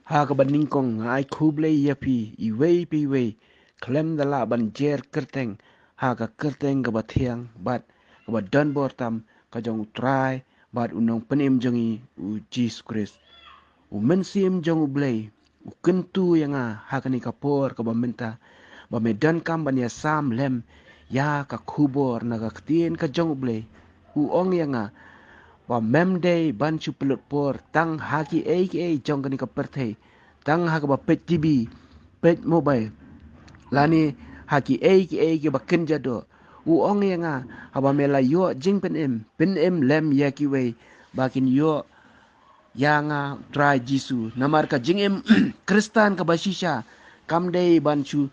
Ha ka baningkong ai kuble yapi iwei piwei klem dala banjer kerteng ha ka kerteng ka batiang bat ka badan bortam ka jong try bat unong penim jongi u Jesus Christ u mensim jong ublei u kentu yang ha ka ni kapor ka bamenta ba medan kam ban ya sam lem ya ka kubor na ka ktien ka jong ublei u ong yang wa memday ban chu pelut por tang haki ei jong kani ka perthei tang ha ka ba pet tv pet mobile lani haki ei ke ba ken jado u ong yanga ha ba mela yo jing pen em lem ya ki we bakin yo yanga try Jisu namar ka jing em kristan ka ba shisha kam day ban chu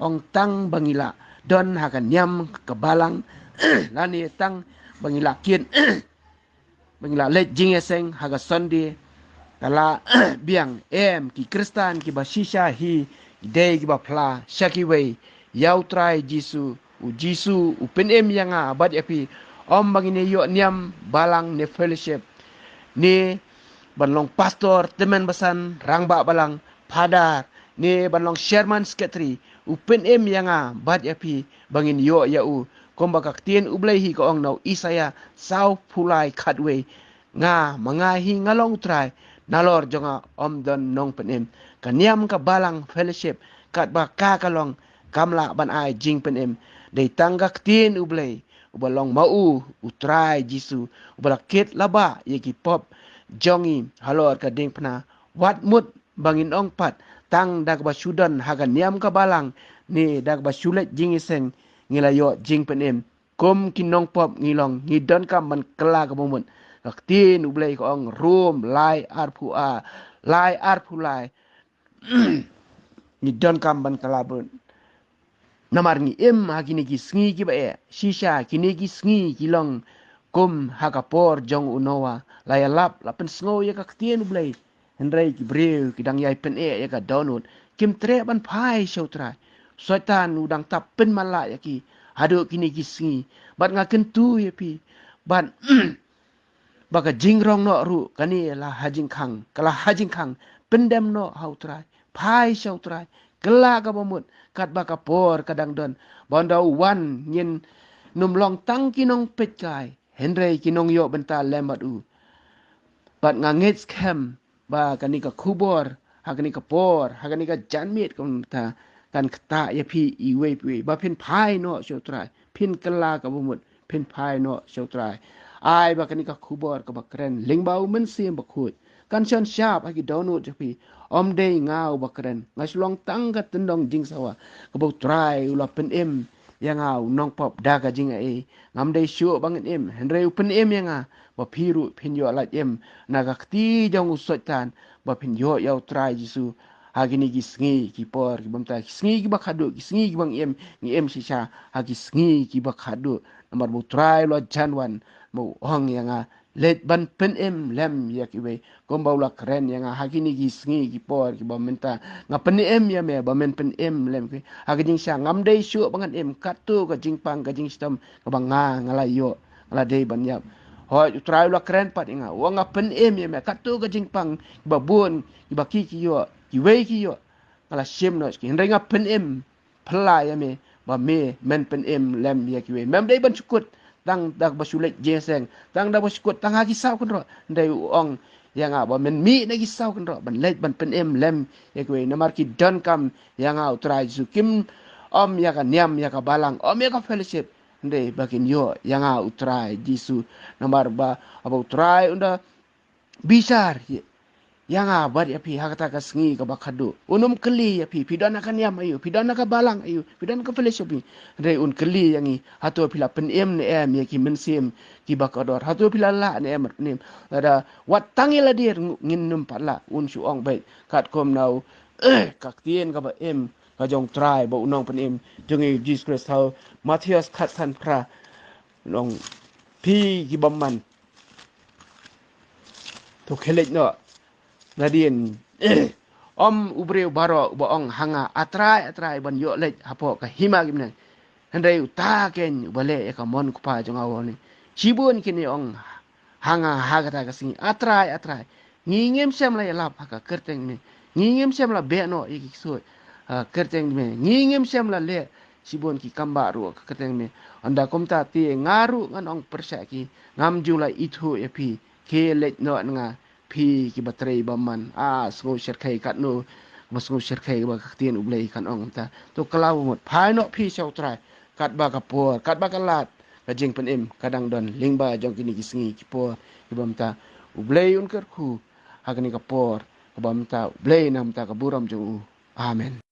ong tang bangila don ha ka nyam ka balang lani tang bangila kien bangila let jing eseng ha ka Sunday kala biang ki kristan ki basisha hi day ki bapla shaki way yau try Jisu u pen em yanga abad yapi om bangine yo niam balang ne fellowship ni banlong pastor temen basan rangba balang padar ni banlong sherman secretary u pen em yanga bad yapi bangin yo ya u komba kaktien ublai hi ko ong nau isaya sau pulai khatwe nga mangahi ngalong try nalor jonga om don nong penem kaniam ka balang fellowship kat ba ka kalong kamla ban ai jing penem de tangga tin ublei ubalong mau utrai Jisu ubalakit laba yeki pop jongi halor ka ding pna wat mut bangin ong pat tang dak ba sudan haga niam ka balang ni dak ba sulet jing iseng ngilayo jing penem kom kinong pop ngilong ngidon kam man kela ka mumun tin ublei ko ong room lai arpu lai ni don kam ban kalabun namar ni em hagini ki sngi ki ba shisha kini ki sngi ki long kum hakapor jong unowa laya lap lapen sngo ya ka tien ublei hendrai ki breu ki dang yai pen ya ka Dohnud kim tre ban pai shotra soitan udang tap pen mala ya ki hadu kini ki sngi bat ngaken tu ya pi ban baka jingrong no ru kani la hajing khang kala hajing khang pendem no hautrai pai shautrai kala ka bomut kat baka por kadang don bonda wan nyin num long tang kinong pet kai henry kinong yo benta lemat u bat ngangit scam ba kani ka kubor hakani ka por hakani ka janmit kom ta kan kta ya pi iwe pi ba pin pai no shautrai pin kala ka bomut pin pai no shautrai ai ba kani ka kubor ka bakren lingbau men sim bakut kan chen sharp agi Dohnud japi om day ngau bakren ngaslong tangga tendong jing sawa ka bau try ula pen em yang ngau nong pop daga jing ai ngam day shu bangen em henre pen em yang a ba piru pin yo lat em naga kti jong usotan ba pin yo yau try Jisu hagi ni gisngi ki por ki bamta gisngi ki bakhadu gisngi ki bang ni em sisa hagi sngi ki bakhadu namar bu try lo janwan mo hong yang a let ban pen em lem ya ki we gombau la kren yang a hagini gi sngi gi por ki ba menta nga pen em ya me ba men pen em lem ki hagini sha ngam dei shu bangan em katu ka jingpang ka jing stam ka banga ngala yo ngala dei ban yap ho try la kren pat nga wa nga pen em ya me katu ka jingpang ba bun ki ba ki yo ki we ki yo ngala shem no ki ndai nga pen em phla ya me ba me men pen em lem ya ki we mem dei ban chukut tang dak basulet jeseng tang dak baskut tang hagi saw kan ro ndai ong yang a ba men mi na gi saw kan ro ban let ban pen em lem ye kwe namar ki don kam yang a utrai su kim om ya ka nyam ya ka balang om ya ka fellowship ndai bakin yo yang a utrai Jisu namar ba aba utrai unda bisar yang abad ya pi hakata ka sngi ka bakadu unum keli ya pi pidan akan yam ayu pidan ka balang ayu pidan ka fellowship ni re un keli yangi hatu pila pen em ne em ya ki mensim ki bakador hatu pila la ne em ne ada wat tangi la dir ngin num pala un su ong bai kat kom nau kak tien ka ba em ka jong try ba unong pen em jongi Jesus Christ how Matthias khat san pra long pi ki bamman to khelek no Nadien om ubreu baro boong hanga atrai ban yo lek hapo ka hima gimna handai uta ken bale ka mon kupa jonga woni chibun kini ong hanga hagata ka singi atrai ngingem sem la lap haka kerteng me ngingem sem la be no iki soi kerteng me ngingem sem la le sibon ki kamba ru kerteng me anda komta ti ngaru ngan ong persa ki ngam jula itu e pi ke le no nga pi ki batrei baman sngo sher kai kat no masngo sher kai ba tien ublei kan ong ta to kalau mot phai no pi sau trai kat ba ka por kat ba ka lat ka jing pen em kadang don lingba jong kini ki sngi ki por ki bam ta ublei un ker khu hagni ka por ka bam ta ublei nam ta ka buram jong amen